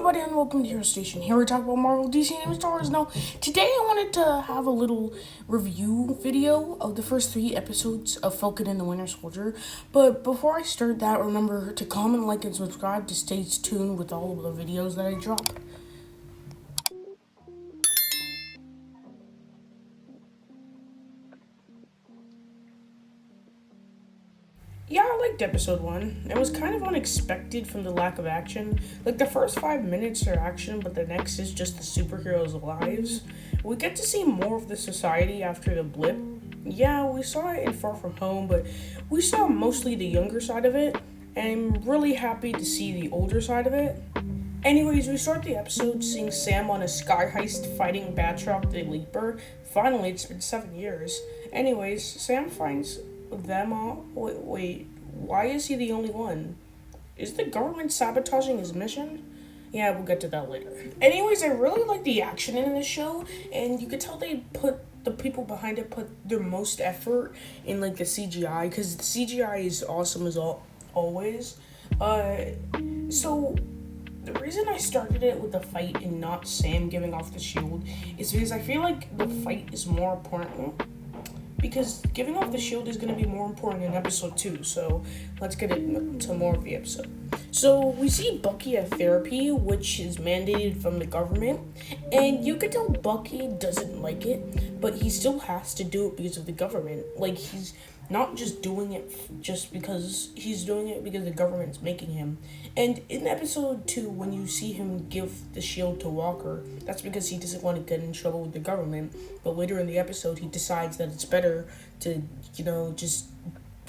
everybody, and welcome to your station. Here we talk about Marvel, DC, and Star Wars. Now, today I wanted to have a little review video of the first 3 episodes of Falcon and the Winter Soldier. But before I start that, remember to comment, like, and subscribe to stay tuned with all of the videos that I drop. Yeah, I liked episode 1. It was kind of unexpected from the lack of action. Like, the first 5 minutes are action, but the next is just the superheroes' lives. We get to see more of the society after the blip. Yeah, we saw it in Far From Home, but we saw mostly the younger side of it, and I'm really happy to see the older side of it. Anyways, we start the episode seeing Sam on a sky heist fighting Batroc the Leaper. Finally, it's been 7 years. Anyways, Sam finds them all. Wait, why is he the only one? Is the government sabotaging his mission? Yeah, we'll get to that later. Anyways, I really like the action in this show, and you could tell the people behind it put their most effort in like the CGI, because the CGI is awesome as always. So the reason I started it with the fight and not Sam giving off the shield is because I feel like the fight is more important. Because giving off the shield is going to be more important in episode 2, so let's get into more of the episode. So we see Bucky at therapy, which is mandated from the government, and you can tell Bucky doesn't like it, but he still has to do it because of the government. Like, he's not just doing it just because he's doing it because the government's making him. And in episode 2, when you see him give the shield to Walker, that's because he doesn't want to get in trouble with the government. But later in the episode, he decides that it's better to, just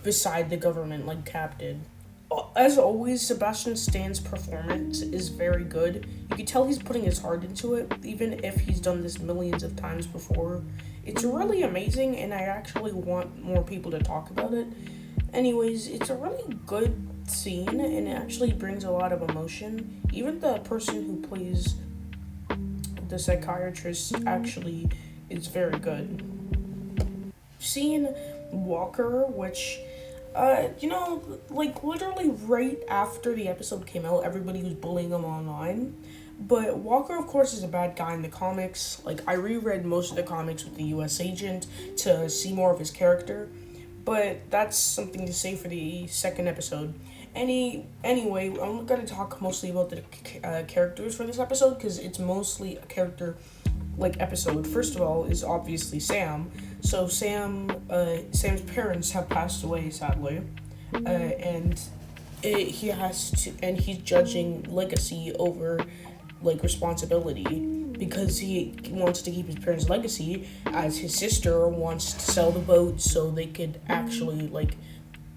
beside the government like Captain. As always, Sebastian Stan's performance is very good. You can tell he's putting his heart into it, even if he's done this millions of times before. It's really amazing, and I actually want more people to talk about it. Anyways, it's a really good scene, and it actually brings a lot of emotion. Even the person who plays the psychiatrist actually is very good. Seeing Walker, which literally right after the episode came out, everybody was bullying him online. But Walker, of course, is a bad guy in the comics. Like, I reread most of the comics with the U.S. agent to see more of his character. But that's something to say for the second episode. Anyway, I'm going to talk mostly about the characters for this episode, because it's mostly a character episode. First of all is obviously Sam. So Sam's parents have passed away, sadly, and he's judging legacy over responsibility, because he wants to keep his parents' legacy, as his sister wants to sell the boat so they could actually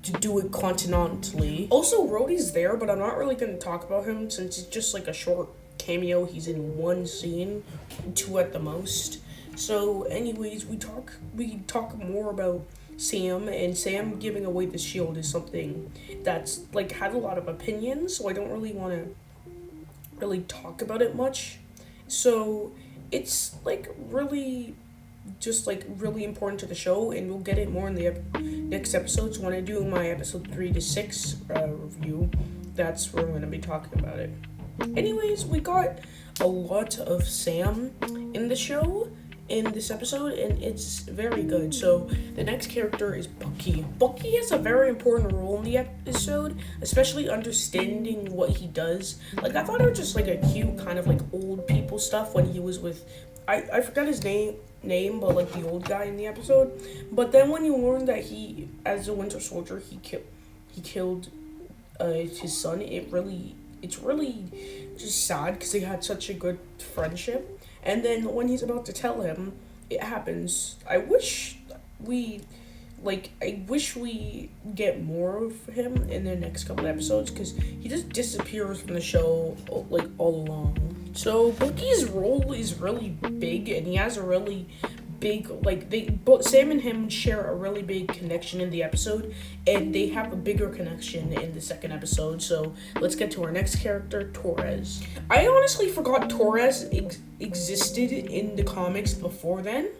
to do it continentally. Also, Rhodey's there, but I'm not really going to talk about him since it's just a short cameo. He's in 1 scene, 2 at the most. So anyways, we talk more about Sam, and Sam giving away the shield is something that's had a lot of opinions, so I don't really want to talk about it much. So it's really important to the show, and we'll get it more in the next episodes. When I do my episode 3 to 6 review, that's where I'm going to be talking about it. Anyways, we got a lot of Sam in the show in this episode, and it's very good. So the next character is Bucky. Bucky has a very important role in the episode, especially understanding what he does. I thought it was just a cute kind of old people stuff when he was with, I forgot his name, but the old guy in the episode. But then when you learn that he, as a Winter Soldier, he killed his son, it's really just sad, because they had such a good friendship. And then when he's about to tell him, it happens. I wish we get more of him in the next couple episodes, because he just disappears from the show all along. So Bucky's role is really big, and he has a really big Sam and him share a really big connection in the episode, and they have a bigger connection in the second episode. So let's get to our next character, Torres. I honestly forgot Torres existed in the comics before then.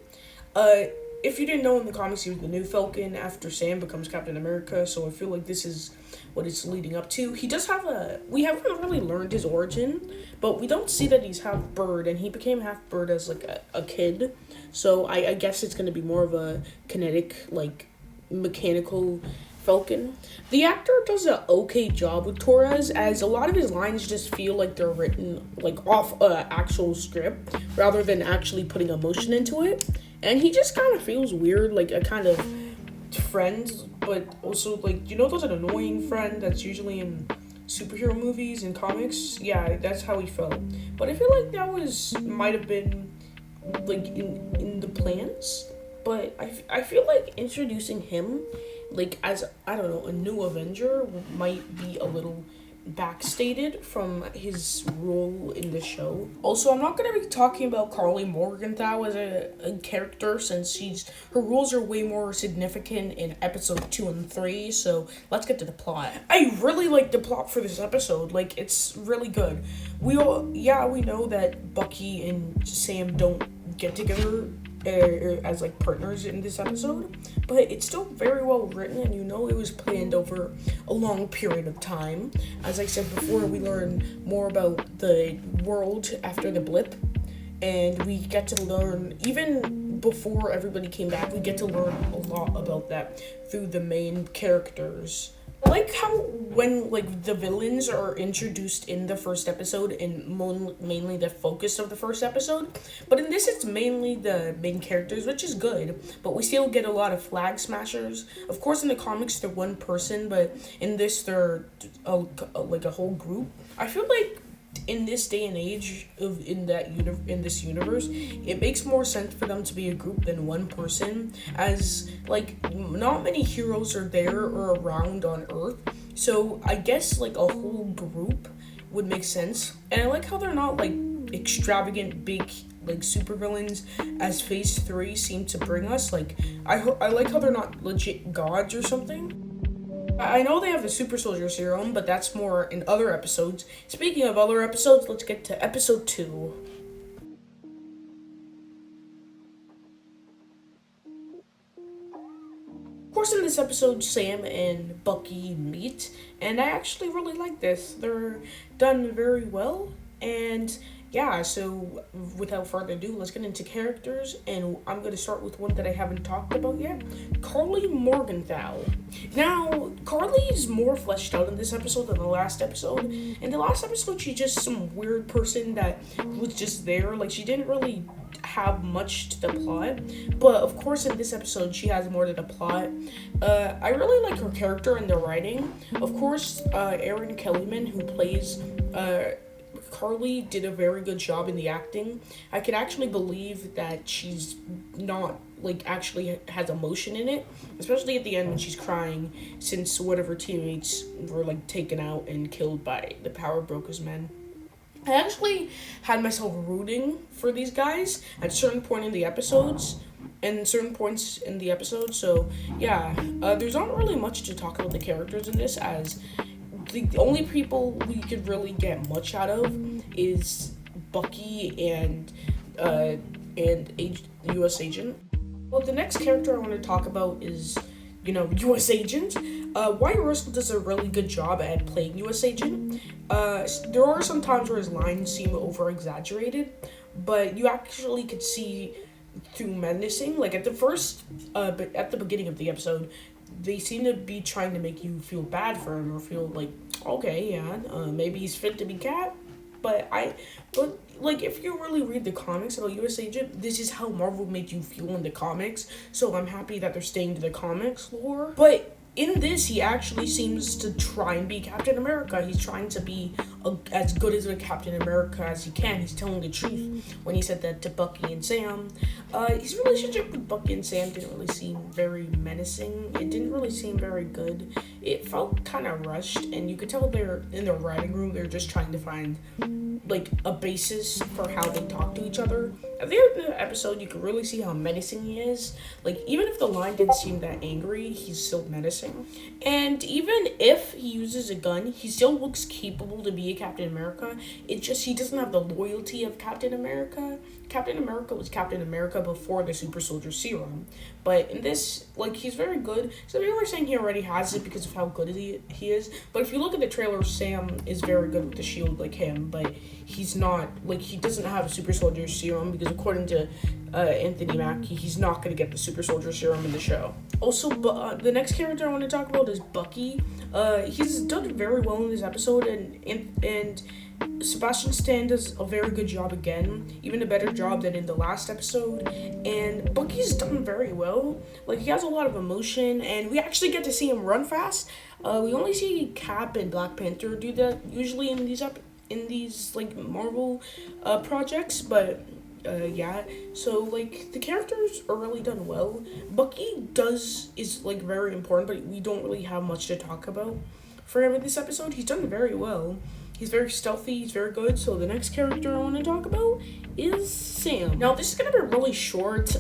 if you didn't know, in the comics, he was the new Falcon after Sam becomes Captain America, so I feel like this is what it's leading up to. He does have we haven't really learned his origin, but we don't see that he's half bird, and he became half bird as, like, a kid, so I guess it's going to be more of a kinetic, like, mechanical Falcon. The actor does an okay job with Torres, as a lot of his lines just feel like they're written, like, off a actual script, rather than actually putting emotion into it. And he just kind of feels weird, like a kind of friend, but also, like, you know those an annoying friend that's usually in superhero movies and comics? Yeah, that's how he felt. But I feel like that might have been, like, in the plans. But I feel like introducing him, like, as, I don't know, a new Avenger might be a little backstated from his role in the show. Also, I'm not going to be talking about Carly Morgenthau as a character, since her roles are way more significant in episode 2 and 3, so let's get to the plot. I really like the plot for this episode. Like, it's really good. We know that Bucky and Sam don't get together as, like, partners in this episode, but it's still very well written, and you know it was planned over a long period of time. As I said before, we learn more about the world after the blip, and we get to learn, even before everybody came back, we get to learn a lot about that through the main characters. I like how when, like, the villains are introduced in the first episode, and mainly the focus of the first episode, but in this it's mainly the main characters, which is good, but we still get a lot of flag smashers. Of course, in the comics they're one person, but in this they're like a whole group. I feel like in this day and age in this universe, it makes more sense for them to be a group than one person, as, like, not many heroes are there or around on Earth, so I guess, like, a whole group would make sense. And I like how they're not, like, extravagant big, like, supervillains as Phase 3 seemed to bring us. Like, I like how they're not legit gods or something. I know they have the super soldier serum, but that's more in other episodes. Speaking of other episodes, let's get to episode 2. Of course, in this episode, Sam and Bucky meet, and I actually really like this. They're done very well, and yeah, so without further ado, let's get into characters, and I'm going to start with one that I haven't talked about yet, Carly Morgenthau. Now, Carly is more fleshed out in this episode than the last episode. In the last episode, she's just some weird person that was just there. Like, she didn't really have much to the plot, but of course in this episode she has more to the plot. I really like her character and the writing. Of course, Erin Kellyman, who plays Carly, did a very good job in the acting. I could actually believe that she's not, like, actually has emotion in it, especially at the end when she's crying, since one of her teammates were, like, taken out and killed by the Power Brokers men. I actually had myself rooting for these guys at certain point in the episodes, and certain points in the episode, so yeah, there's not really much to talk about the characters in this, as the only people we could really get much out of is Bucky and U.S. Agent. Well, the next character I want to talk about is, U.S. Agent. Wyatt Russell does a really good job at playing U.S. Agent. There are some times where his lines seem over-exaggerated, but you actually could see through menacing. Like, at the beginning of the episode, they seem to be trying to make you feel bad for him, or feel like, okay, yeah, maybe he's fit to be Cap. But if you really read the comics about U.S. Agent, this is how Marvel made you feel in the comics, so I'm happy that they're staying to the comics lore. But in this, he actually seems to try and be Captain America. He's trying to be as good as a Captain America as he can. He's telling the truth when he said that to Bucky and Sam. His relationship with Bucky and Sam didn't really seem very menacing. It didn't really seem very good. It felt kind of rushed, and you could tell they're in the writing room. They're just trying to find, like, a basis for how they talk to each other. At the end of the episode, you can really see how menacing he is. Like, even if the line didn't seem that angry, he's still menacing. And even if he uses a gun, he still looks capable to be hate Captain America. It's just he doesn't have the loyalty of Captain America. Captain America was Captain America before the super soldier serum. But in this, like, he's very good. Some people are saying he already has it because of how good he is. But if you look at the trailer, Sam is very good with the shield like him. But he's not, like, he doesn't have a super soldier serum because according to Anthony Mackie, he's not going to get the super soldier serum in the show. Also, the next character I want to talk about is Bucky. He's done very well in this episode, and Sebastian Stan does a very good job again, even a better job than in the last episode, and Bucky's done very well. Like, he has a lot of emotion, and we actually get to see him run fast. We only see Cap and Black Panther do that usually in these like Marvel projects, but yeah, so like the characters are really done well. Bucky is like very important, but we don't really have much to talk about for him in this episode. He's done very well. He's very stealthy, he's very good. So the next character I want to talk about is Sam. Now this is gonna be really short.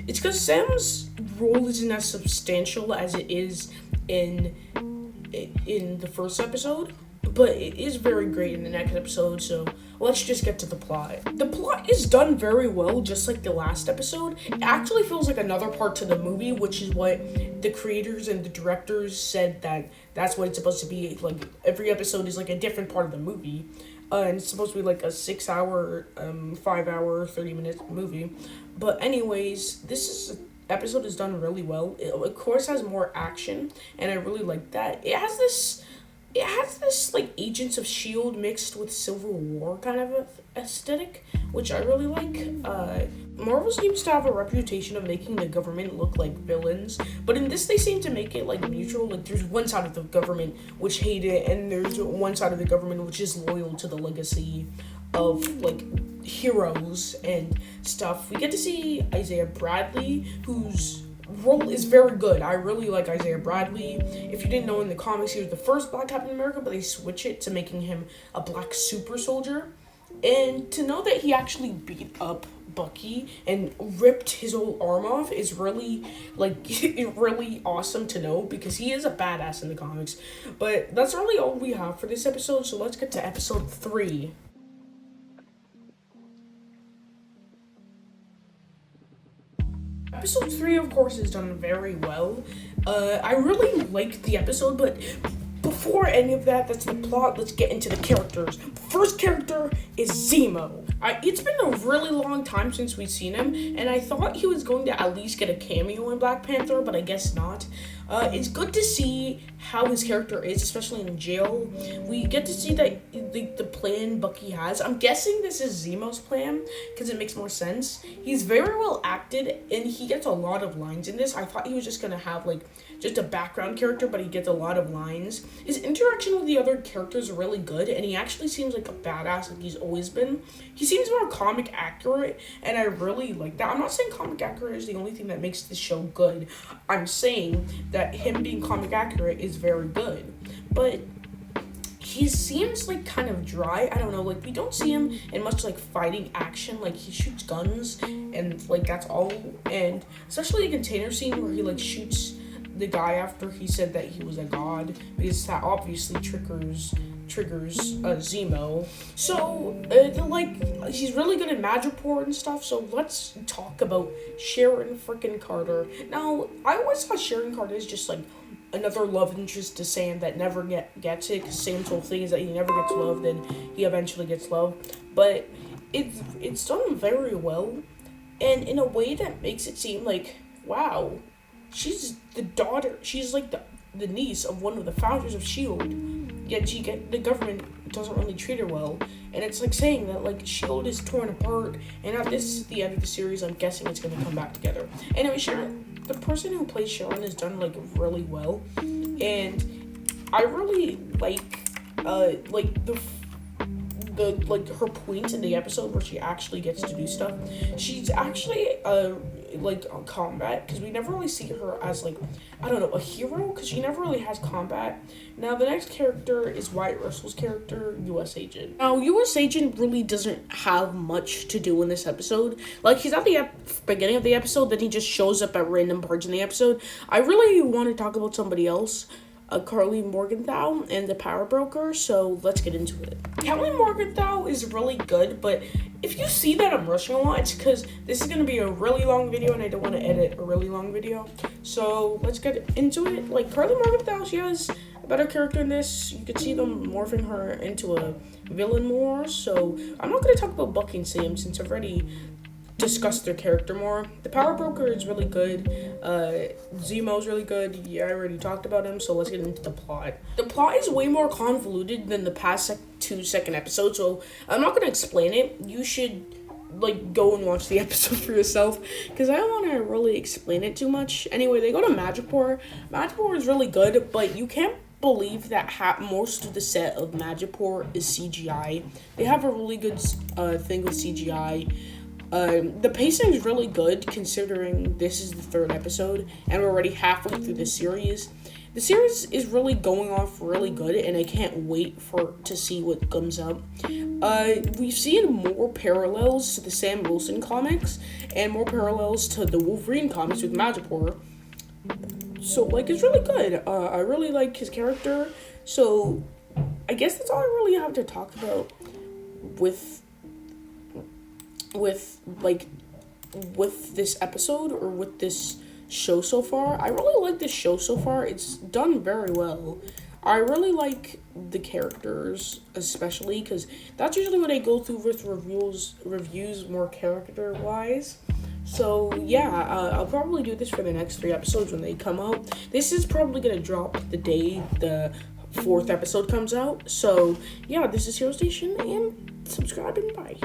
It's because Sam's role isn't as substantial as it is in the first episode, but it is very great in the next episode, so let's just get to the plot. The plot is done very well, just like the last episode. It actually feels like another part to the movie, which is what the creators and the directors said that's what it's supposed to be. Like, every episode is like a different part of the movie. And it's supposed to be like a 6 hour, 5 hour, 30-minute movie. But anyways, episode is done really well. It, of course, has more action, and I really like that. It has this like Agents of S.H.I.E.L.D. mixed with Civil War kind of aesthetic, which I really like. Marvel seems to have a reputation of making the government look like villains, but in this they seem to make it like neutral. Like, there's one side of the government which hate it, and there's one side of the government which is loyal to the legacy of like heroes and stuff. We get to see Isaiah Bradley, whose role is very good. I really like Isaiah Bradley. If you didn't know, in the comics he was the first Black Captain America, but they switch it to making him a black super soldier. And to know that he actually beat up Bucky and ripped his whole arm off is really, like, really awesome to know, because he is a badass in the comics. But that's really all we have for this episode, so let's get to episode 3. Episode 3, of course, is done very well. I really liked the episode, but before any of that, that's the plot. Let's get into the characters. First character is Zemo. It's been a really long time since we've seen him, and I thought he was going to at least get a cameo in Black Panther, but I guess not. It's good to see how his character is, especially in jail. We get to see that the plan Bucky has. I'm guessing this is Zemo's plan, because it makes more sense. He's very well acted, and he gets a lot of lines in this. I thought he was just going to have, like, just a background character, but he gets a lot of lines. His interaction with the other characters are really good, and he actually seems like a badass like he's always been. He seems more comic accurate, and I really like that. I'm not saying comic accurate is the only thing that makes this show good. I'm saying that him being comic accurate is very good. But he seems like kind of dry. I don't know, like, we don't see him in much like fighting action. Like, he shoots guns and like that's all, and especially the container scene where he like shoots the guy after he said that he was a god, because that obviously triggers Zemo. So like, he's really good at Madripoor and stuff. So let's talk about Sharon frickin' Carter. Now, I always thought Sharon Carter is just like another love interest to Sam that never gets it, because Sam's whole thing is that he never gets loved and he eventually gets loved. But it's done very well, and in a way that makes it seem like, wow, she's the daughter, she's like the niece of one of the founders of S.H.I.E.L.D., yet the government doesn't really treat her well, and it's like saying that like S.H.I.E.L.D. is torn apart, and now this is the end of the series. I'm guessing it's going to come back together. Anyway, Sharon, the person who plays Sharon has done like really well, and I really like like her point in the episode where she actually gets to do stuff. She's actually like on combat, because we never really see her as like, I don't know, a hero, because she never really has combat. Now the next character is Wyatt Russell's character, U.S. Agent. Now U.S. Agent really doesn't have much to do in this episode. Like, he's at the beginning of the episode, then he just shows up at random parts in the episode. I really want to talk about somebody else. Carly Morgenthau and the Power Broker, so let's get into it. Carly Morgenthau is really good, but if you see that I'm rushing a lot, it's because this is going to be a really long video and I don't want to edit a really long video. So let's get into it. Like, Carly Morgenthau, she has a better character in this. You can see them morphing her into a villain more, so I'm not going to talk about Bucky and Sam since I've already discuss their character more. The Power Broker is really good. Zemo's really good. Yeah, I already talked about him, so let's get into the plot. The plot is way more convoluted than the past two second episodes, so I'm not going to explain it. You should go and watch the episode for yourself, because I don't want to really explain it too much. Anyway, they go to Magipur. Magipur is really good, but you can't believe that most of the set of Magipur is CGI. They have a really good thing with CGI. The pacing is really good considering this is the third episode and we're already halfway through the series. The series is really going off really good and I can't wait to see what comes up. We've seen more parallels to the Sam Wilson comics and more parallels to the Wolverine comics with Magipur. So, it's really good. I really like his character. So, I guess that's all I really have to talk about with this episode or with this show so far. I really like this show so far. It's done very well. I really like the characters, especially because that's usually what I go through with reviews more character wise. So yeah, I'll probably do this for the next 3 episodes when they come out. This is probably gonna drop the day the 4th episode comes out. So yeah, this is Hero Station, and subscribe and bye.